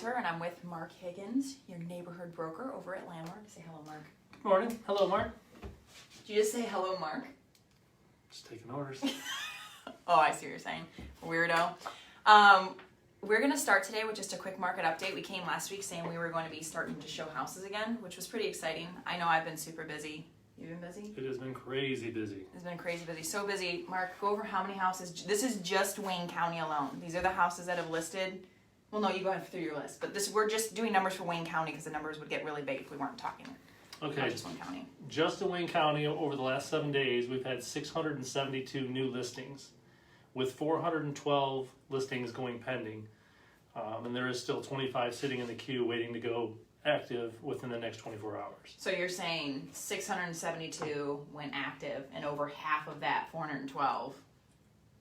Realtor, and I'm with Mark Higgins, your neighborhood broker over at Landmark. Say hello, Mark. Good morning. Hello, Mark. Did you just say hello, Mark? Just taking orders. Oh, I see what you're saying. Weirdo. We're going to start today with just a quick market update. We came last week saying we were going to be starting to show houses again, which was pretty exciting. I know I've been super busy. You've been busy? It has been crazy busy. It's been crazy busy. So busy. Mark, go over how many houses. This is just Wayne County alone. These are the houses that have listed. Well, no, you go ahead through your list. But we're just doing numbers for Wayne County because the numbers would get really big if we weren't talking Okay. just Wayne County. Just in Wayne County, over the last 7 days, we've had 672 new listings, with 412 listings going pending. And there is still 25 sitting in the queue waiting to go active within the next 24 hours. So you're saying 672 went active, and over half of that, 412,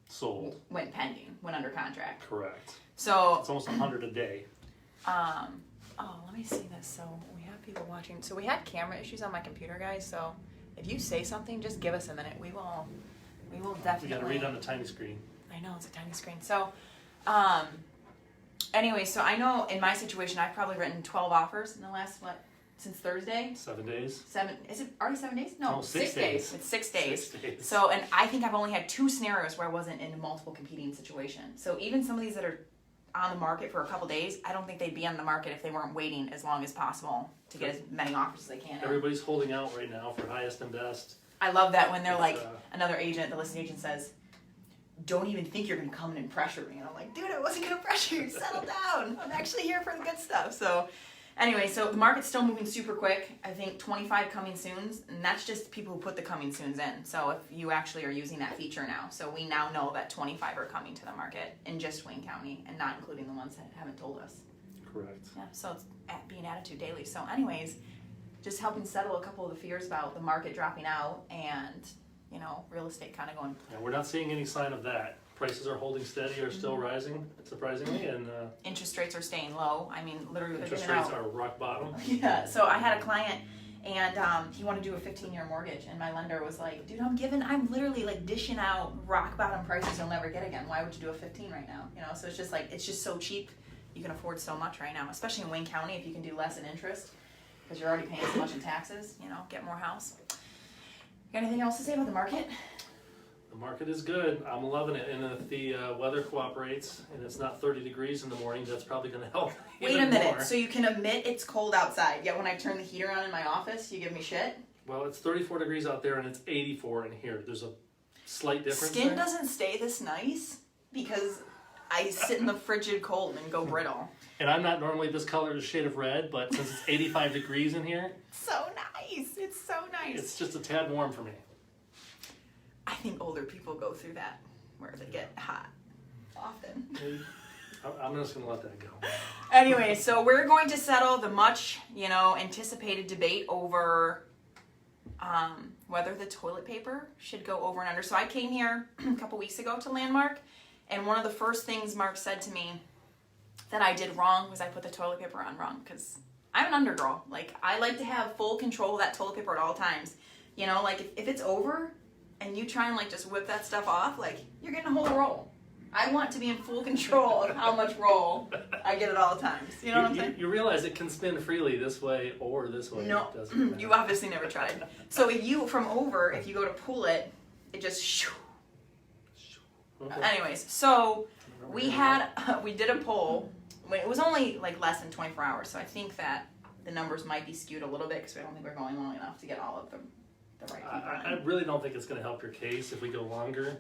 Sold. went pending, went under contract. Correct. So, It's almost 100 a day. oh, let me see this. So we have people watching. So we had camera issues on my computer, guys. So if you say something, just give us a minute. We will definitely. We got to read on the tiny screen. I know, it's a tiny screen. So, anyway, so I know in my situation, I've probably written 12 offers in the last, since Thursday? 7 days. Is it already 7 days? No, 6 days. It's 6 days. 6 days. So, and I think I've only had 2 scenarios where I wasn't in multiple competing situations. So even some of these that are on the market for a couple days, I don't think they'd be on the market if they weren't waiting as long as possible to get as many offers as they can. Everybody's holding out right now for highest and best. I love that when they're It's, like, another agent, the listing agent says, don't even think you're going to come in and pressure me. And I'm like, dude, I wasn't going to pressure you. Settle down. I'm actually here for the good stuff. So anyway, so the market's still moving super quick. I think 25 coming soons, and that's just people who put the coming soons in. So if you actually are using that feature now. So we now know that 25 are coming to the market in just Wayne County, and not including the ones that haven't told us. Correct. Yeah, so it's being added to daily. So anyways, just helping settle a couple of the fears about the market dropping out and, you know, real estate kind of going. Yeah, we're not seeing any sign of that. Prices are holding steady, are still rising, surprisingly, and Interest rates are staying low. I mean, literally, interest rates are rock bottom. Yeah, so I had a client, and he wanted to do a 15-year mortgage, and my lender was like, dude, I'm literally like dishing out rock bottom prices you'll never get again. Why would you do a 15 right now? You know, so it's just so cheap. You can afford so much right now, especially in Wayne County if you can do less in interest because you're already paying so much in taxes, you know, get more house. Got anything else to say about the market? The market is good. I'm loving it. And if the weather cooperates and it's not 30 degrees in the morning, that's probably going to help. Wait a minute. More. So you can admit it's cold outside, yet when I turn the heater on in my office, you give me shit? Well, it's 34 degrees out there and it's 84 in here. There's a slight difference. Skin there. doesn't stay this nice because I sit in the frigid cold and go brittle. And I'm not normally this color, a shade of red, but since it's 85 degrees in here. So nice. It's so nice. It's just a tad warm for me. I think older people go through that where they get hot often. I'm just going to let that go. Anyway, so we're going to settle the much, anticipated debate over whether the toilet paper should go over and under. So I came here a couple weeks ago to Landmark, and one of the first things Mark said to me that I did wrong was I put the toilet paper on wrong because I'm an under girl. Like, I like to have full control of that toilet paper at all times. You know, like if it's over and you try and like just whip that stuff off, like you're getting a whole roll. I want to be in full control of how much roll I get at all times. You know what I'm saying? You realize it can spin freely this way or this way. No, you obviously never tried. So if you go to pull it, it just shoo. Okay. Anyways, so we did a poll. It was only like less than 24 hours, so I think that the numbers might be skewed a little bit because I don't think we're going long enough to get all of the right people. I really don't think it's going to help your case if we go longer.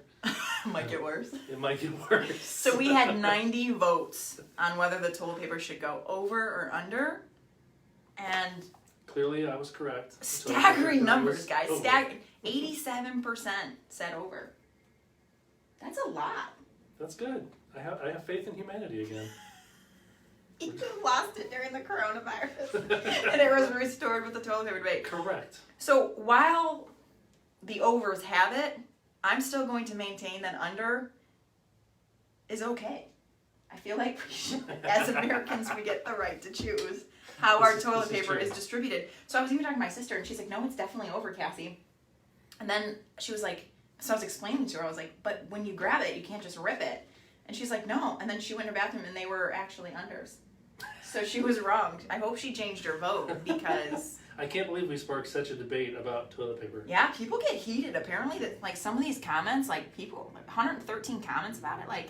Might get worse. It might get worse. So we had 90 votes on whether the toilet paper should go over or under, and clearly I was correct. Staggering numbers, guys. 87% said over. That's a lot. That's good. I have faith in humanity again. You lost it during the coronavirus, and it was restored with the toilet paper debate. Correct. So while the overs have it, I'm still going to maintain that under is okay. I feel like we should, as Americans, we get the right to choose how our toilet paper is distributed. So I was even talking to my sister, and she's like, no, it's definitely over, Cassie. And then she was like, so I was explaining to her, I was like, but when you grab it, you can't just rip it. And she's like, no. And then she went in her bathroom, and they were actually unders. So she was wrong. I hope she changed her vote because I can't believe we sparked such a debate about toilet paper. yeah, people get heated. Apparently, that like some of these comments, like people, like 113 comments about it. Like,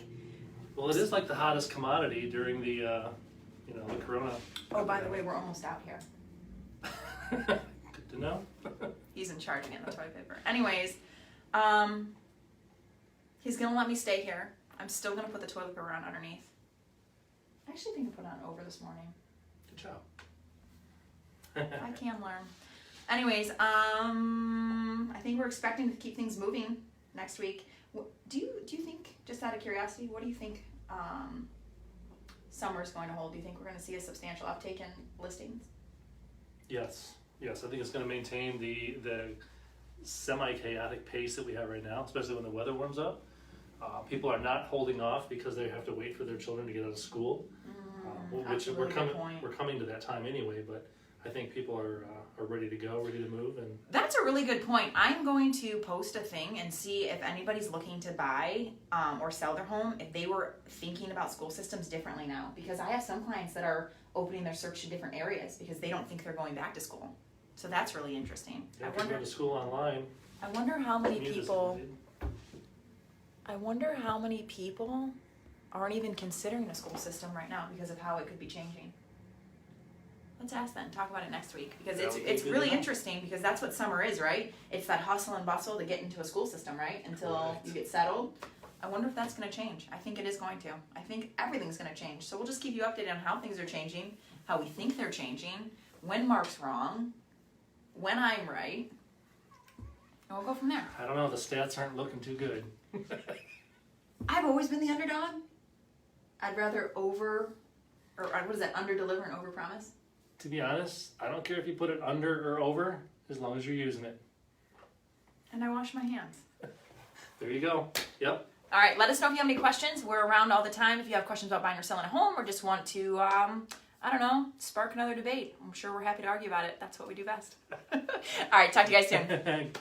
Well, it is like the hottest commodity during the, the corona. oh, by the way, we're almost out here. Good to know. He's in charge again, the toilet paper. Anyways, he's gonna let me stay here. I'm still gonna put the toilet paper on underneath. I actually think I put it on over this morning. Good job. I can learn. Anyways, I think we're expecting to keep things moving next week. Do you think, just out of curiosity, what do you think summer's going to hold? Do you think we're going to see a substantial uptake in listings? Yes. I think it's going to maintain the semi-chaotic pace that we have right now, especially when the weather warms up. People are not holding off because they have to wait for their children to get out of school, which we're coming to that time anyway. But I think people are ready to go, ready to move, and that's a really good point. I'm going to post a thing and see if anybody's looking to buy or sell their home, if they were thinking about school systems differently now. Because I have some clients that are opening their search to different areas because they don't think they're going back to school. So that's really interesting. yeah, if you go to school online. I wonder how many commute is people. limited. I wonder how many people aren't even considering a school system right now because of how it could be changing. Let's ask that and talk about it next week because That would be it's good really to know. interesting because that's what summer is, right? It's that hustle and bustle to get into a school system, right? Until Correct. you get settled. I wonder if that's going to change. I think it is going to. I think everything's going to change. So we'll just keep you updated on how things are changing, how we think they're changing, when Mark's wrong, when I'm right, and we'll go from there. I don't know. The stats aren't looking too good. I've always been the underdog. I'd rather under deliver and over promise. To be honest, I don't care if you put it under or over, as long as you're using it. And I wash my hands. There you go. Yep. All right, let us know if you have any questions. We're around all the time if you have questions about buying or selling a home or just want to, spark another debate. I'm sure we're happy to argue about it. That's what we do best. All right, talk to you guys soon.